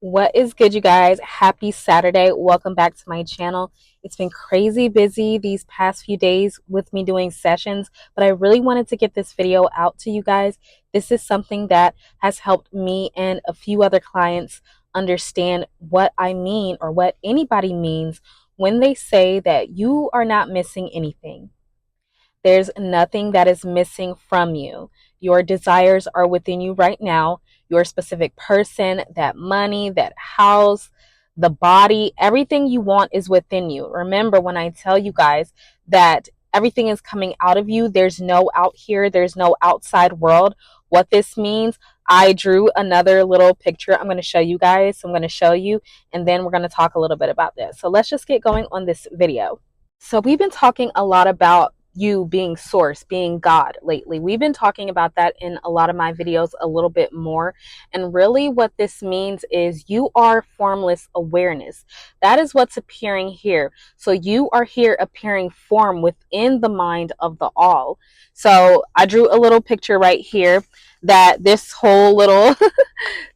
What is good, you guys? Happy Saturday. Welcome back to my channel. It's been crazy busy these past few days with me doing sessions, but I really wanted to get this video out to you guys. This is something that has helped me and a few other clients understand what I mean, or what anybody means when they say that you are not missing anything. There's nothing that is missing from you. Your desires are within you right now. Your specific person, that money, that house, the body, everything you want is within you. Remember when I tell you guys that everything is coming out of you, there's no out here, there's no outside world. What this means, I drew another little picture I'm going to show you guys. So I'm going to show you, and then we're going to talk a little bit about this. So let's just get going on this video. So we've been talking a lot about you being source, being God lately. We've been talking about that in a lot of my videos a little bit more. And really what this means is you are formless awareness. That is what's appearing here. So you are here appearing form within the mind of the all. So I drew a little picture right here that this whole little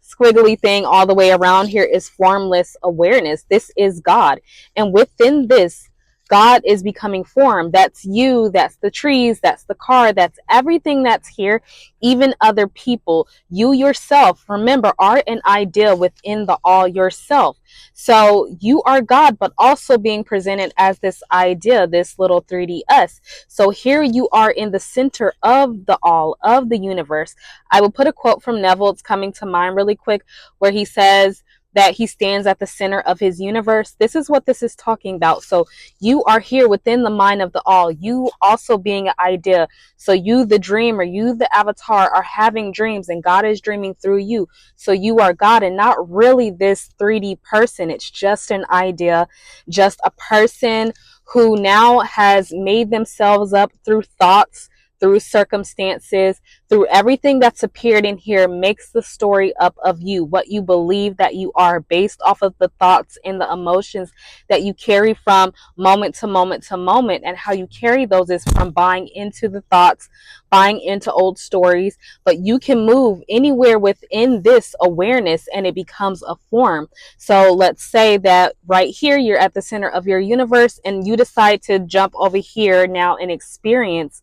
squiggly thing all the way around here is formless awareness. This is God. And within this, God is becoming form. That's you, that's the trees, that's the car, that's everything that's here, even other people. You yourself, remember, are an idea within the all yourself. So you are God, but also being presented as this idea, this little 3D us. So here you are in the center of the all, of the universe. I will put a quote from Neville. It's coming to mind really quick, where he says that he stands at the center of his universe. This is what this is talking about. So you are here within the mind of the all. You also being an idea. So you, the dreamer, you, the avatar, are having dreams, and God is dreaming through you. So you are God and not really this 3D person. It's just an idea, just a person who now has made themselves up through thoughts, through circumstances, through everything that's appeared in here, makes the story up of you, what you believe that you are, based off of the thoughts and the emotions that you carry from moment to moment to moment. And how you carry those is from buying into the thoughts, buying into old stories. But you can move anywhere within this awareness and it becomes a form. So let's say that right here you're at the center of your universe and you decide to jump over here now and experience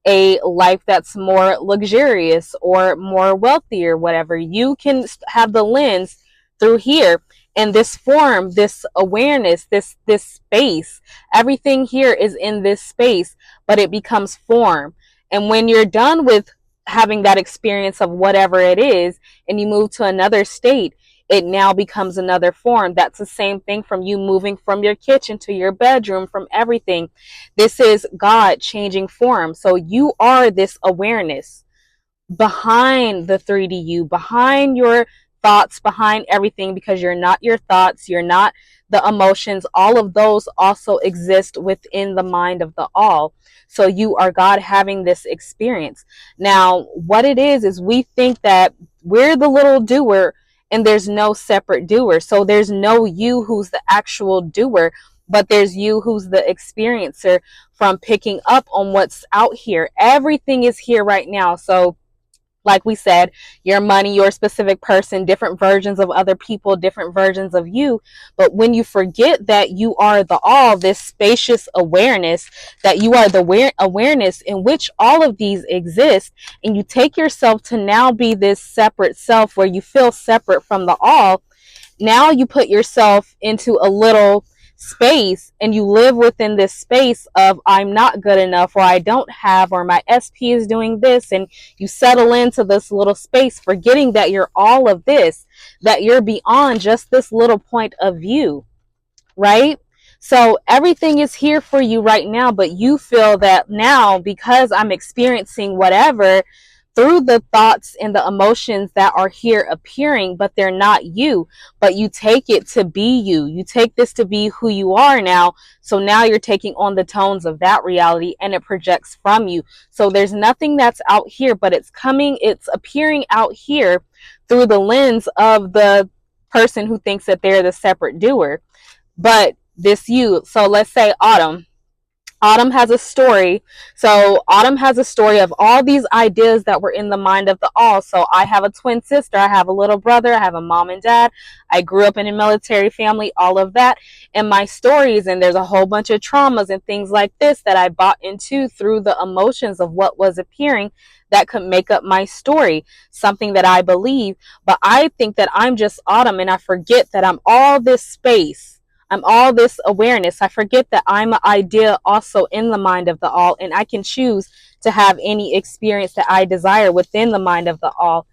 a life that's more luxurious or more wealthy or whatever. You can have the lens through here, and this form, this awareness, this space, everything here is in this space, but it becomes form. And when you're done with having that experience of whatever it is and you move to another state, it now becomes another form. That's the same thing from you moving from your kitchen to your bedroom, from everything. This is God changing form. So you are this awareness behind the 3D you, behind your thoughts, behind everything, because you're not your thoughts, you're not the emotions. All of those also exist within the mind of the all. So you are God having this experience. Now, what it is we think that we're the little doer and there's no separate doer. So there's no you who's the actual doer, but there's you who's the experiencer from picking up on what's out here. Everything is here right now. So like we said, your money, your specific person, different versions of other people, different versions of you. But when you forget that you are the all, this spacious awareness, that you are the awareness in which all of these exist, and you take yourself to now be this separate self where you feel separate from the all, now you put yourself into a little space and you live within this space of I'm not good enough, or I don't have, or my SP is doing this, and you settle into this little space forgetting that you're all of this, that you're beyond just this little point of view, right? So everything is here for you right now, but you feel that now because I'm experiencing whatever through the thoughts and the emotions that are here appearing, but they're not you, but you take it to be you. You take this to be who you are now. So now you're taking on the tones of that reality and it projects from you. So there's nothing that's out here, but it's appearing out here through the lens of the person who thinks that they're the separate doer. But this you, so let's say Autumn, Autumn has a story. So Autumn has a story of all these ideas that were in the mind of the all. So I have a twin sister, I have a little brother, I have a mom and dad. I grew up in a military family, all of that. And my stories, and there's a whole bunch of traumas and things like this that I bought into through the emotions of what was appearing that could make up my story, something that I believe. But I think that I'm just Autumn and I forget that I'm all this space. I'm all this awareness. I forget that I'm an idea also in the mind of the all, and I can choose to have any experience that I desire within the mind of the all.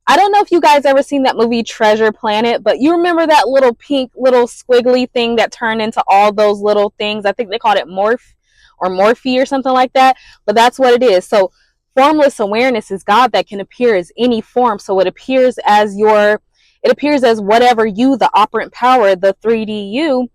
I don't know if you guys ever seen that movie Treasure Planet, but you remember that little pink little squiggly thing that turned into all those little things. I think they called it Morph or Morphe or something like that, but that's what it is. So formless awareness is God that can appear as any form. So it appears as whatever you, the operant power, the 3D you.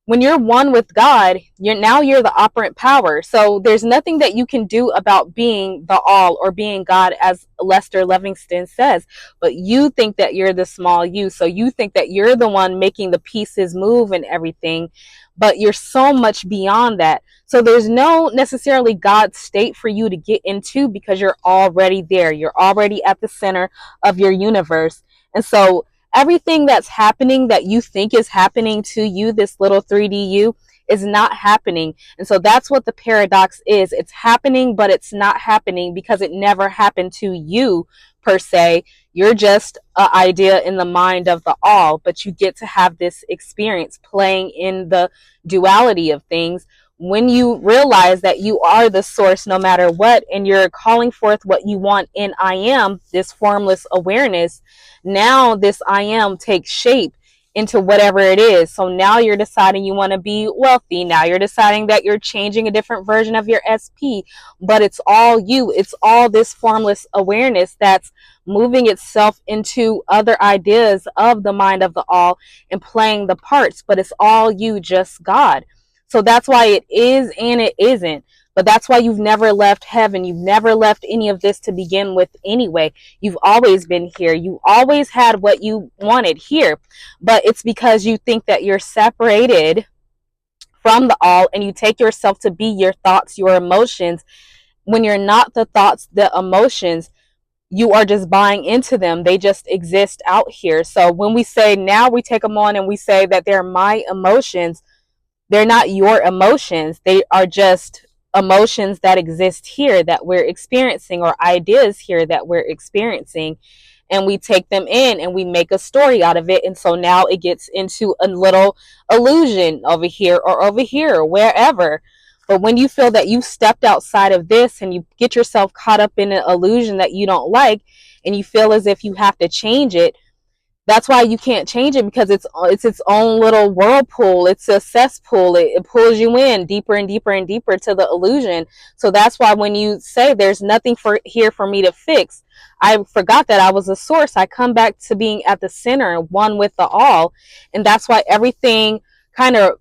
When you're one with God, you're the operant power. So there's nothing that you can do about being the all or being God, as Lester Livingston says. But you think that you're the small you. So you think that you're the one making the pieces move and everything. But you're so much beyond that. So there's no necessarily God state for you to get into because you're already there. You're already at the center of your universe. And so everything that's happening that you think is happening to you, this little 3D you, is not happening. And so that's what the paradox is. It's happening, but it's not happening because it never happened to you per se. You're just an idea in the mind of the all, but you get to have this experience playing in the duality of things when you realize that you are the source no matter what, and you're calling forth what you want in I am, this formless awareness. Now this I am takes shape into whatever it is. So now you're deciding you want to be wealthy. Now you're deciding that you're changing a different version of your SP, but it's all you. It's all this formless awareness that's moving itself into other ideas of the mind of the all and playing the parts, but it's all you, just God. So that's why it is and it isn't. But that's why you've never left heaven. You've never left any of this to begin with anyway. You've always been here. You always had what you wanted here. But it's because you think that you're separated from the all and you take yourself to be your thoughts, your emotions. When you're not the thoughts, the emotions, you are just buying into them. They just exist out here. So when we say now we take them on and we say that they're my emotions, they're not your emotions. They are just emotions that exist here that we're experiencing, or ideas here that we're experiencing. And we take them in and we make a story out of it. And so now it gets into a little illusion over here or wherever. But when you feel that you've stepped outside of this and you get yourself caught up in an illusion that you don't like, and you feel as if you have to change it, that's why you can't change it, because it's its own little whirlpool. It's a cesspool. It pulls you in deeper and deeper and deeper to the illusion. So that's why when you say there's nothing here for me to fix, I forgot that I was a source. I come back to being at the center, one with the all. And that's why everything kind of,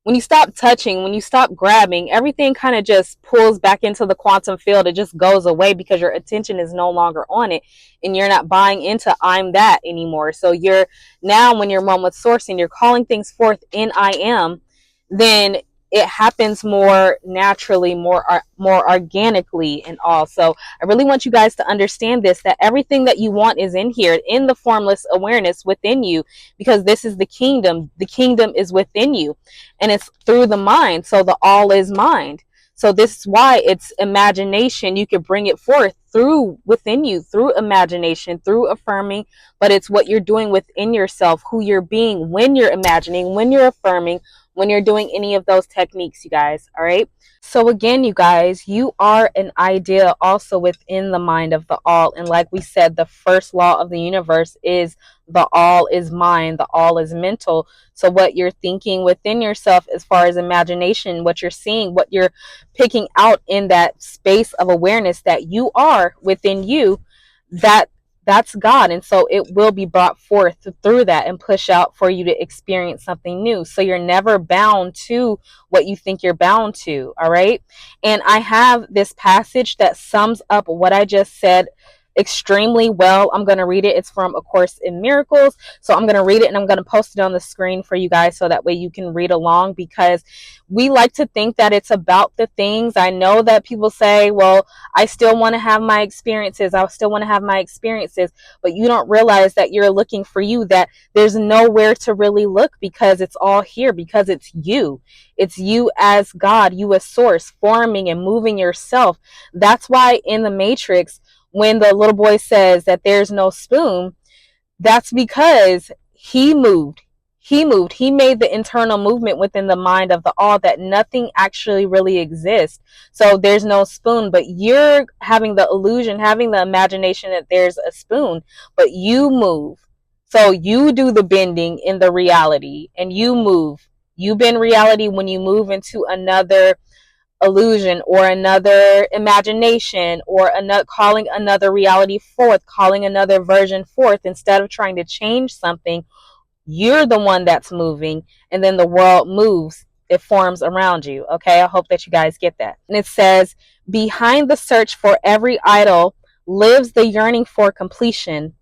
when you stop touching, when you stop grabbing, everything kind of just pulls back into the quantum field. It just goes away because your attention is no longer on it and you're not buying into I'm that anymore. So you're now, when you're one with source and you're calling things forth in I am, then it happens more naturally, more organically and all. So I really want you guys to understand this, that everything that you want is in here, in the formless awareness within you, because this is the kingdom. The kingdom is within you and it's through the mind. So the all is mind. So this is why it's imagination. You could bring it forth through within you, through imagination, through affirming, but it's what you're doing within yourself, who you're being when you're imagining, when you're affirming, when you're doing any of those techniques, you guys. All right. So again, you guys, you are an idea also within the mind of the all. And like we said, the first law of the universe is the all is mind, the all is mental. So what you're thinking within yourself as far as imagination, what you're seeing, what you're picking out in that space of awareness that you are within you, that's God. And so it will be brought forth through that and push out for you to experience something new. So you're never bound to what you think you're bound to. All right. And I have this passage that sums up what I just said extremely well. I'm going to read it. It's from A Course in Miracles. So I'm going to read it and I'm going to post it on the screen for you guys so that way you can read along, because we like to think that it's about the things. I know that people say, well, I still want to have my experiences. I still want to have my experiences. But you don't realize that you're looking for you, that there's nowhere to really look, because it's all here, because it's you. It's you as God, you as source, forming and moving yourself. That's why in the Matrix, when the little boy says that there's no spoon, that's because he moved. He moved. He made the internal movement within the mind of the all, that nothing actually really exists. So there's no spoon, but you're having the illusion, having the imagination that there's a spoon, but you move. So you do the bending in the reality and you move. You bend reality when you move into another illusion or another imagination, or another, calling another reality forth, calling another version forth. Instead of trying to change something, you're the one that's moving, and then the world moves. It forms around you. Okay, I hope that you guys get that. And it says, behind the search for every idol lives the yearning for completion.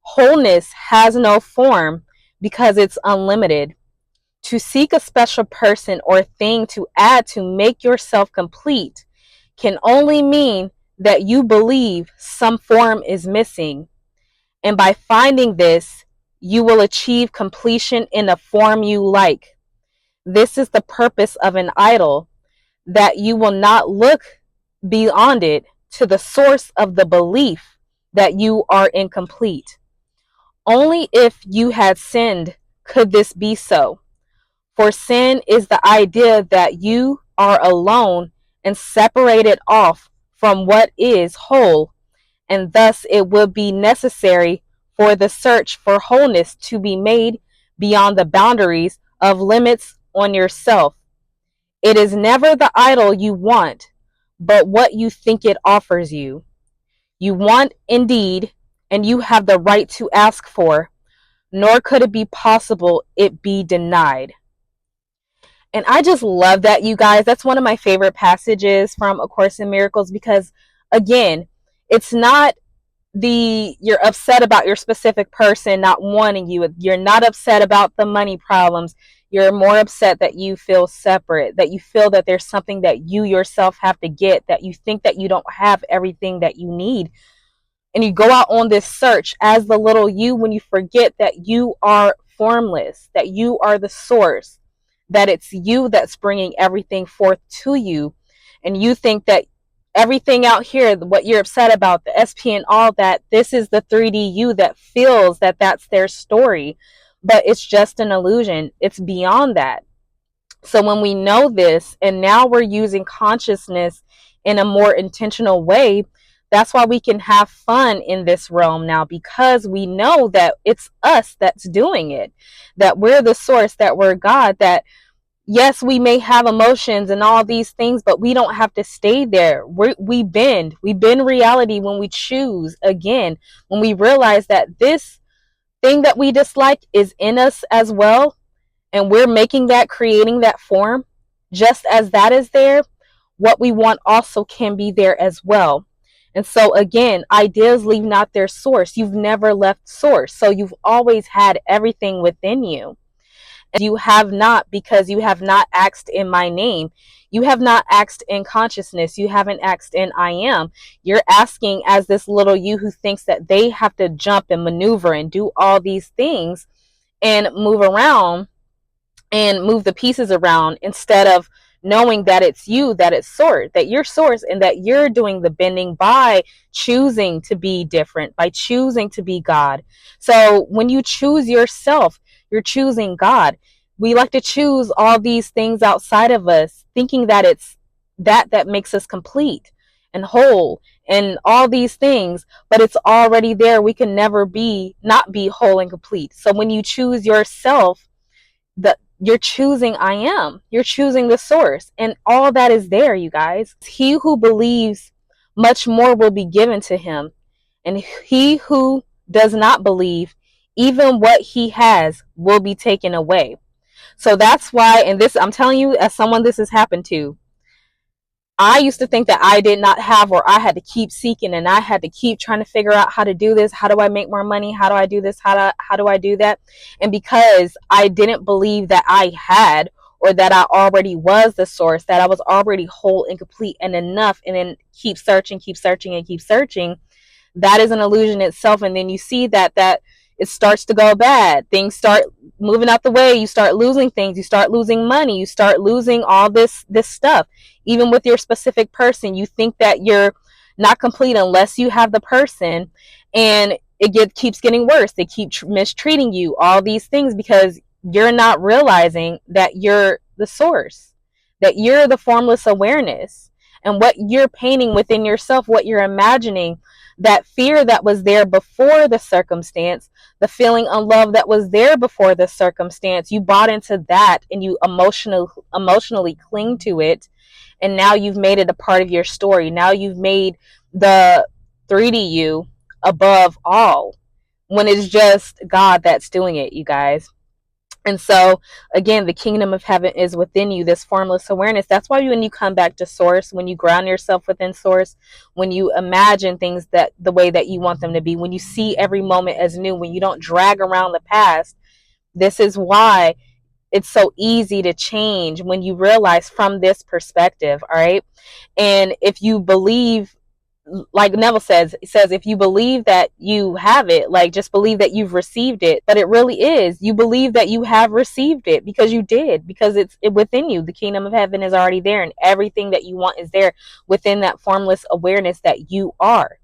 Wholeness has no form because it's unlimited. To seek a special person or thing to add to make yourself complete can only mean that you believe some form is missing. And by finding this, you will achieve completion in a form you like. This is the purpose of an idol, that you will not look beyond it to the source of the belief that you are incomplete. Only if you had sinned could this be so. For sin is the idea that you are alone and separated off from what is whole, and thus it would be necessary for the search for wholeness to be made beyond the boundaries of limits on yourself. It is never the idol you want, but what you think it offers you. You want indeed, and you have the right to ask for, nor could it be possible it be denied. And I just love that, you guys. That's one of my favorite passages from A Course in Miracles, because again, it's not you're upset about your specific person not wanting you. You're not upset about the money problems. You're more upset that you feel separate, that you feel that there's something that you yourself have to get, that you think that you don't have everything that you need. And you go out on this search as the little you, when you forget that you are formless, that you are the source, that it's you that's bringing everything forth to you. And you think that everything out here, what you're upset about, the SP and all that, this is the 3D you that feels that that's their story. But it's just an illusion. It's beyond that. So when we know this, and now we're using consciousness in a more intentional way, that's why we can have fun in this realm now, because we know that it's us that's doing it, that we're the source, that we're God, that yes, we may have emotions and all these things, but we don't have to stay there. We bend reality when we choose, again, when we realize that this thing that we dislike is in us as well, and we're making that, creating that form. Just as that is there, what we want also can be there as well. And so again, ideas leave not their source. You've never left source, so you've always had everything within you. And you have not, because you have not asked in my name. You have not asked in consciousness. You haven't asked in I am. You're asking as this little you who thinks that they have to jump and maneuver and do all these things and move around and move the pieces around, instead of knowing that it's you, that it's source, that you're source, and that you're doing the bending by choosing to be different, by choosing to be God. So when you choose yourself, you're choosing God. We like to choose all these things outside of us, thinking that it's that makes us complete and whole and all these things, but it's already there. We can never not be whole and complete. So when you choose yourself, you're choosing I am. You're choosing the source, and all that is there, you guys. He who believes, much more will be given to him, and he who does not believe, even what he has will be taken away. So that's why, and this, I'm telling you, as someone this has happened to, I used to think that I did not have, or I had to keep seeking and I had to keep trying to figure out how to do this. How do I make more money? How do I do this? How do I do that? And because I didn't believe that I had, or that I already was the source, that I was already whole and complete and enough, and then keep searching, keep searching, and keep searching, that is an illusion itself. And then you see that it starts to go bad. Things start moving out the way. You start losing things. You start losing money. You start losing all this stuff. Even with your specific person, you think that you're not complete unless you have the person, and keeps getting worse. They keep mistreating you, all these things, because you're not realizing that you're the source, that you're the formless awareness. And what you're painting within yourself, what you're imagining, that fear that was there before the circumstance, the feeling of love that was there before the circumstance, you bought into that and you emotionally cling to it. And now you've made it a part of your story. Now you've made the 3D you above all, when it's just God that's doing it, you guys. And so, again, the kingdom of heaven is within you, this formless awareness. That's why when you come back to source, when you ground yourself within source, when you imagine things that the way that you want them to be, when you see every moment as new, when you don't drag around the past, this is why it's so easy to change when you realize from this perspective. All right. And if you believe, like Neville says, it says, if you believe that you have it, like, just believe that you've received it. But it really is, you believe that you have received it because you did, because it's within you. The kingdom of heaven is already there, and everything that you want is there within that formless awareness that you are.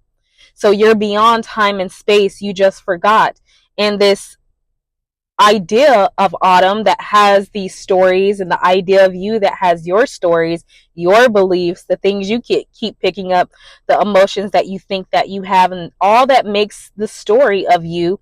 So you're beyond time and space. You just forgot. And this idea of Autumn that has these stories, and the idea of you that has your stories, your beliefs, the things you keep picking up, the emotions that you think that you have, and all that makes the story of you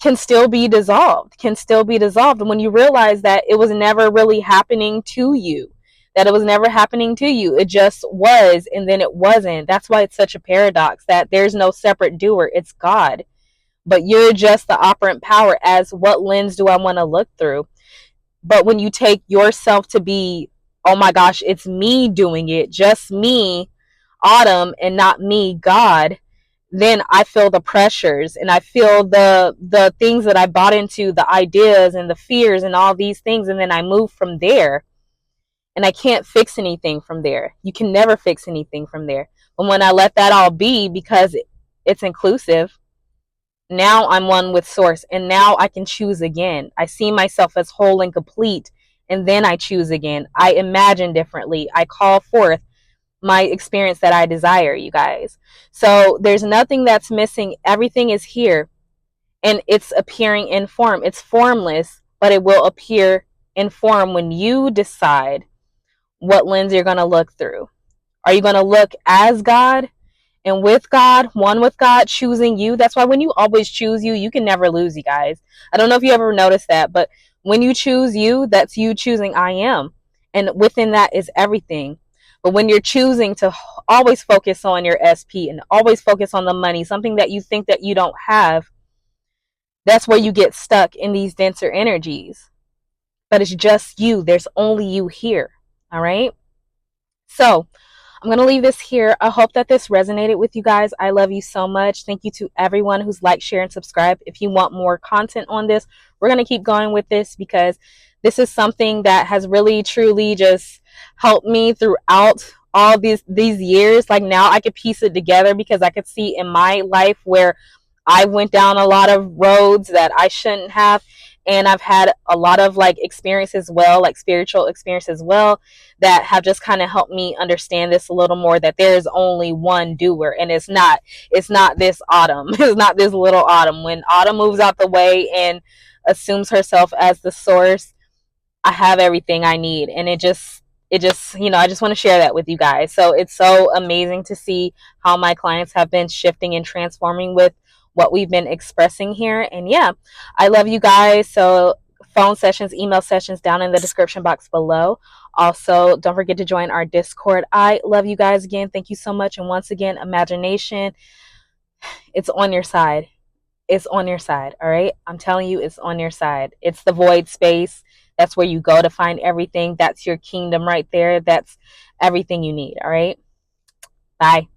can still be dissolved, And when you realize that it was never really happening to you, that it was never happening to you, it just was, and then it wasn't. That's why it's such a paradox, that there's no separate doer. It's God, but you're just the operant power. As what lens do I want to look through? But when you take yourself to be, oh my gosh, it's me doing it, just me, Autumn, and not me, God, then I feel the pressures, and I feel the things that I bought into, the ideas and the fears and all these things, and then I move from there, and I can't fix anything from there. You can never fix anything from there. But when I let that all be, because it's inclusive, now I'm one with source, and now I can choose again. I see myself as whole and complete, and then I choose again. I imagine differently. I call forth my experience that I desire, you guys. So there's nothing that's missing. Everything is here, and it's appearing in form. It's formless, but it will appear in form when you decide what lens you're going to look through. Are you going to look as God and with God, one with God, choosing you? That's why when you always choose you, you can never lose, you guys. I don't know if you ever noticed that, but when you choose you, that's you choosing I am. And within that is everything. But when you're choosing to always focus on your SP and always focus on the money, something that you think that you don't have, that's where you get stuck in these denser energies. But it's just you. There's only you here. All right. So I'm going to leave this here. I hope that this resonated with you guys. I love you so much. Thank you to everyone who's liked, share, and subscribe. If you want more content on this, we're going to keep going with this, because this is something that has really, truly just helped me throughout all these years. Like, now I could piece it together, because I could see in my life where I went down a lot of roads that I shouldn't have. And I've had a lot of like experiences, well, like spiritual experiences, well, that have just kind of helped me understand this a little more, that there is only one doer, and it's not this Autumn. It's not this little Autumn. When Autumn moves out the way and assumes herself as the source, I have everything I need. And it just, I just want to share that with you guys. So it's so amazing to see how my clients have been shifting and transforming with what we've been expressing here. And yeah, I love you guys. So phone sessions, email sessions down in the description box below. Also, don't forget to join our Discord. I love you guys again. Thank you so much. And once again, imagination, it's on your side. It's on your side. All right. I'm telling you, it's on your side. It's the void space That's where you go to find everything. That's your kingdom right there. That's everything you need. All right. Bye.